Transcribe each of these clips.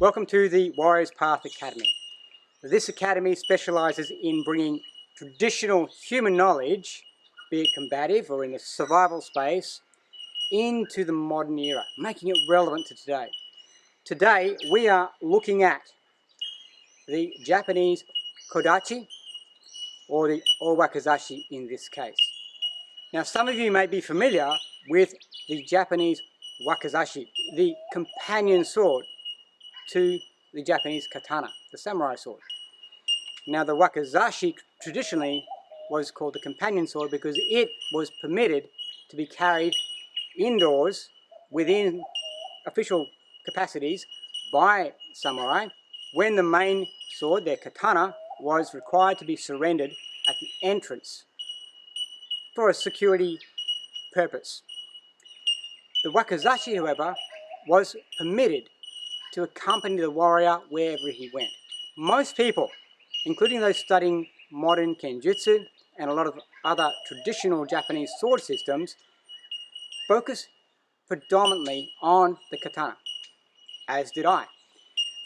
Welcome to the Warrior's Path Academy. This academy specialises in bringing traditional human knowledge, be it combative or in the survival space, into the modern era, making it relevant to today. Today we are looking at the Japanese kodachi, or the owakizashi in this case. Now some of you may be familiar with the Japanese wakizashi, the companion sword to the Japanese katana, the samurai sword. Now the wakizashi traditionally was called the companion sword because it was permitted to be carried indoors within official capacities by samurai when the main sword, their katana, was required to be surrendered at the entrance for a security purpose. The wakizashi, however, was permitted to accompany the warrior wherever he went. Most people, including those studying modern kenjutsu and a lot of other traditional Japanese sword systems, focus predominantly on the katana, as did I.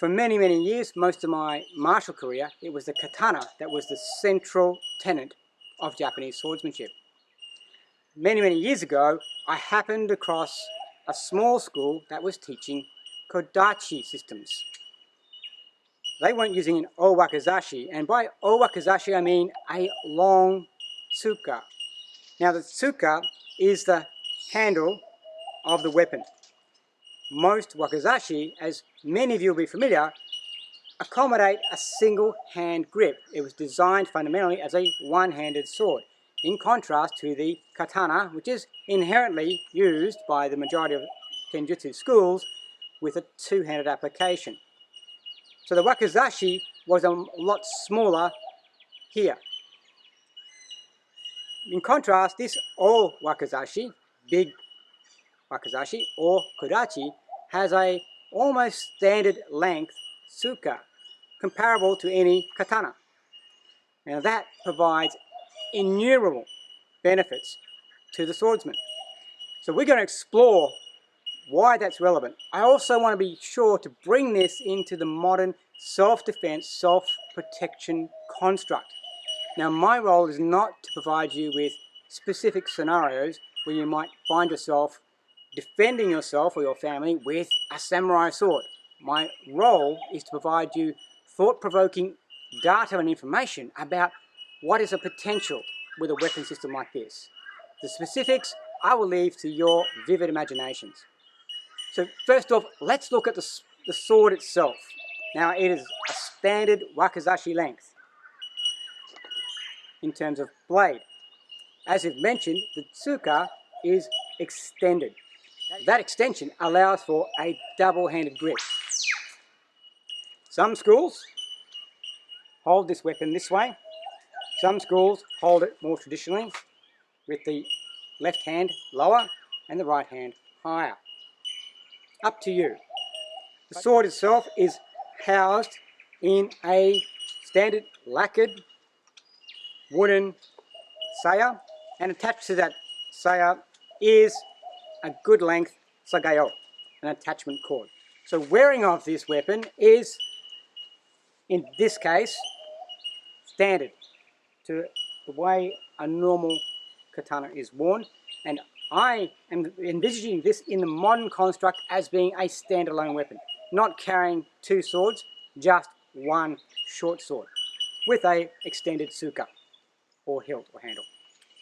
For many, many years, most of my martial career, it was the katana that was the central tenet of Japanese swordsmanship. Many, many years ago, I happened across a small school that was teaching kodachi systems. They weren't using an owakizashi, and by owakizashi I mean a long tsuka. Now the tsuka is the handle of the weapon. Most wakizashi, as many of you will be familiar, accommodate a single hand grip. It was designed fundamentally as a one-handed sword, in contrast to the katana, which is inherently used by the majority of kenjutsu schools with a two-handed application. So the wakizashi was a lot smaller here. In contrast, this wakizashi, big wakizashi or kodachi, has a almost standard length tsuka, comparable to any katana. Now that provides innumerable benefits to the swordsman. So we're going to explore why that's relevant. I also want to be sure to bring this into the modern self-defense, self-protection construct. Now my role is not to provide you with specific scenarios where you might find yourself defending yourself or your family with a samurai sword. My role is to provide you thought-provoking data and information about what is a potential with a weapon system like this. The specifics I will leave to your vivid imaginations. So first off, let's look at the sword itself. Now it is a standard wakizashi length in terms of blade. As I've mentioned, the tsuka is extended. That extension allows for a double-handed grip. Some schools hold this weapon this way. Some schools hold it more traditionally with the left hand lower and the right hand higher. Up to you. The sword itself is housed in a standard lacquered wooden saya, and attached to that saya is a good length sagayo, an attachment cord. So wearing of this weapon is, in this case, standard to the way a normal katana is worn, and I am envisaging this in the modern construct as being a standalone weapon, not carrying two swords, just one short sword with a extended tsuka or hilt or handle.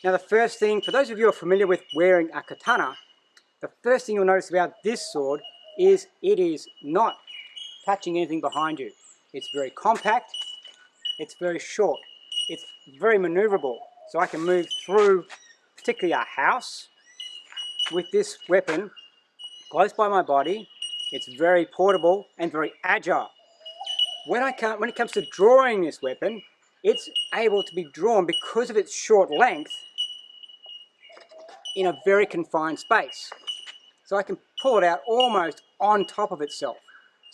Now the first thing, for those of you who are familiar with wearing a katana, the first thing you'll notice about this sword is it is not touching anything behind you. It's very compact, it's very short, it's very maneuverable, so I can move through particularly a house with this weapon close by my body. It's very portable and very agile. When it comes to drawing this weapon, it's able to be drawn because of its short length in a very confined space. So I can pull it out almost on top of itself.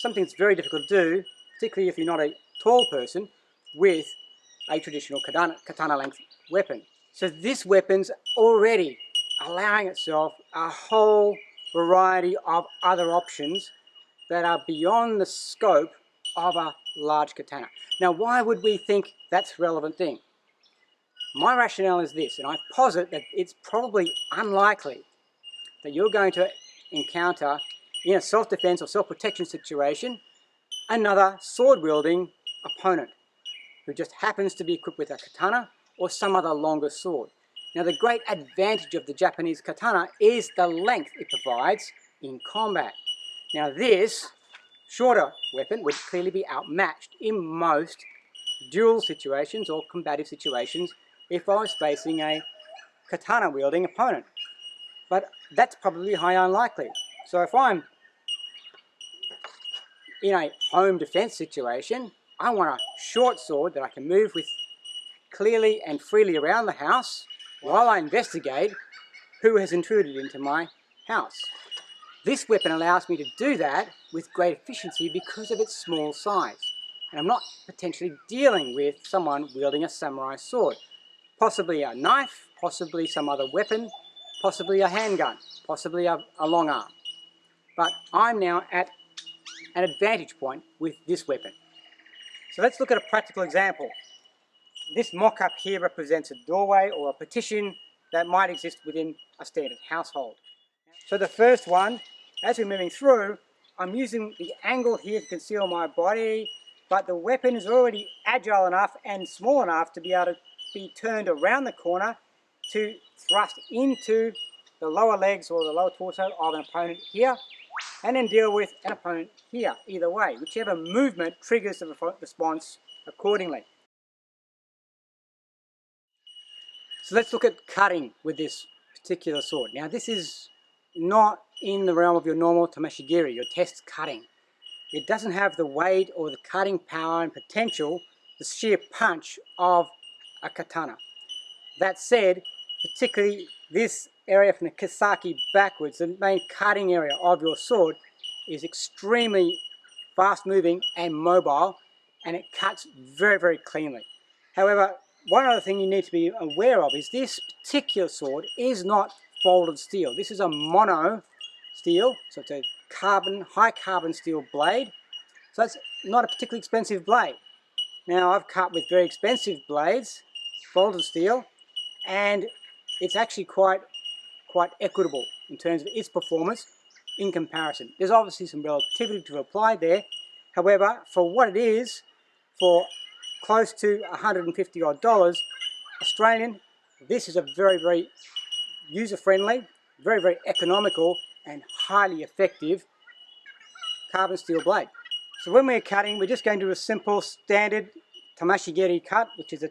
Something that's very difficult to do, particularly if you're not a tall person, with a traditional katana length weapon. So this weapon's already allowing itself a whole variety of other options that are beyond the scope of a large katana. Now, why would we think that's a relevant thing? My rationale is this, and I posit that it's probably unlikely that you're going to encounter in a self-defense or self-protection situation another sword-wielding opponent who just happens to be equipped with a katana or some other longer sword. Now, the great advantage of the Japanese katana is the length it provides in combat. Now, this shorter weapon would clearly be outmatched in most duel situations or combative situations if I was facing a katana-wielding opponent. But that's probably highly unlikely. So if I'm in a home defense situation, I want a short sword that I can move with clearly and freely around the house while I investigate who has intruded into my house. This weapon allows me to do that with great efficiency because of its small size. And I'm not potentially dealing with someone wielding a samurai sword. Possibly a knife, possibly some other weapon, possibly a handgun, possibly a long arm. But I'm now at an advantage point with this weapon. So let's look at a practical example. This mock-up here represents a doorway or a partition that might exist within a standard household. So the first one, as we're moving through, I'm using the angle here to conceal my body, but the weapon is already agile enough and small enough to be able to be turned around the corner to thrust into the lower legs or the lower torso of an opponent here, and then deal with an opponent here, either way. Whichever movement triggers the response accordingly. So let's look at cutting with this particular sword. Now, this is not in the realm of your normal tamashigiri, your test cutting. It doesn't have the weight or the cutting power and potential, the sheer punch of a katana. That said, particularly this area from the kisaki backwards, the main cutting area of your sword, is extremely fast moving and mobile, and it cuts very, very cleanly. However, one other thing you need to be aware of is this particular sword is not folded steel. This is a mono steel, so it's a high carbon steel blade. So it's not a particularly expensive blade. Now, I've cut with very expensive blades, folded steel, and it's actually quite equitable in terms of its performance in comparison. There's obviously some relativity to apply there. However, for what it is, for close to $150 odd Australian, this is a very, very user-friendly, very, very economical and highly effective carbon steel blade. So when we're cutting, we're just going to do a simple standard tamashigiri cut, which is a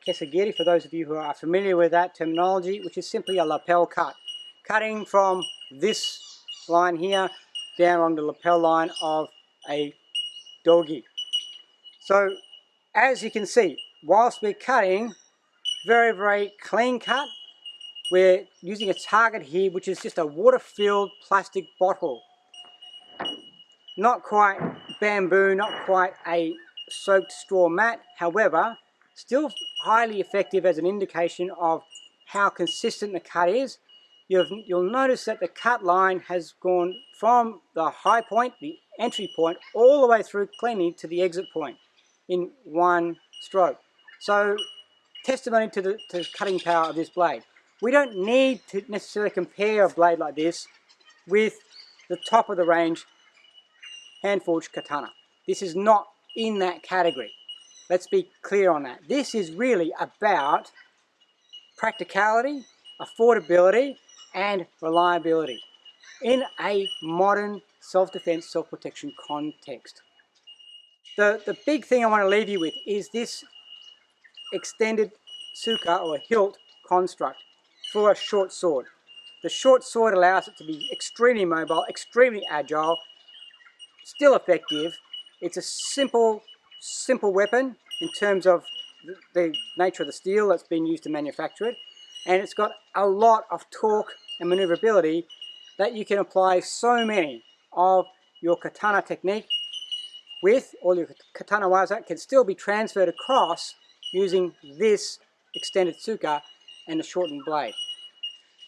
kesagiri for those of you who are familiar with that terminology, which is simply a lapel cut. Cutting from this line here down on the lapel line of a dogi. So as you can see, whilst we're cutting, very, very clean cut, we're using a target here which is just a water-filled plastic bottle. Not quite bamboo, not quite a soaked straw mat, however, still highly effective as an indication of how consistent the cut is. You'll notice that the cut line has gone from the high point, the entry point, all the way through cleanly to the exit point in one stroke. So, testimony to the cutting power of this blade. We don't need to necessarily compare a blade like this with the top of the range hand-forged katana. This is not in that category. Let's be clear on that. This is really about practicality, affordability, and reliability in a modern self-defense, self-protection context. The big thing I want to leave you with is this extended tsuka or hilt construct for a short sword. The short sword allows it to be extremely mobile, extremely agile, still effective. It's a simple weapon in terms of the nature of the steel that's been used to manufacture it, and it's got a lot of torque and maneuverability that you can apply so many of your katana technique with, or your katana waza can still be transferred across using this extended tsuka and the shortened blade.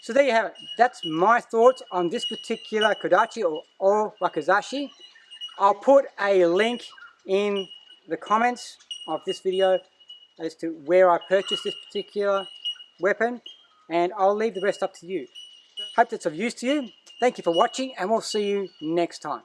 So there you have it. That's my thoughts on this particular kodachi or wakizashi. I'll put a link in the comments of this video as to where I purchased this particular weapon, and I'll leave the rest up to you. Hope that's of use to you. Thank you for watching, and we'll see you next time.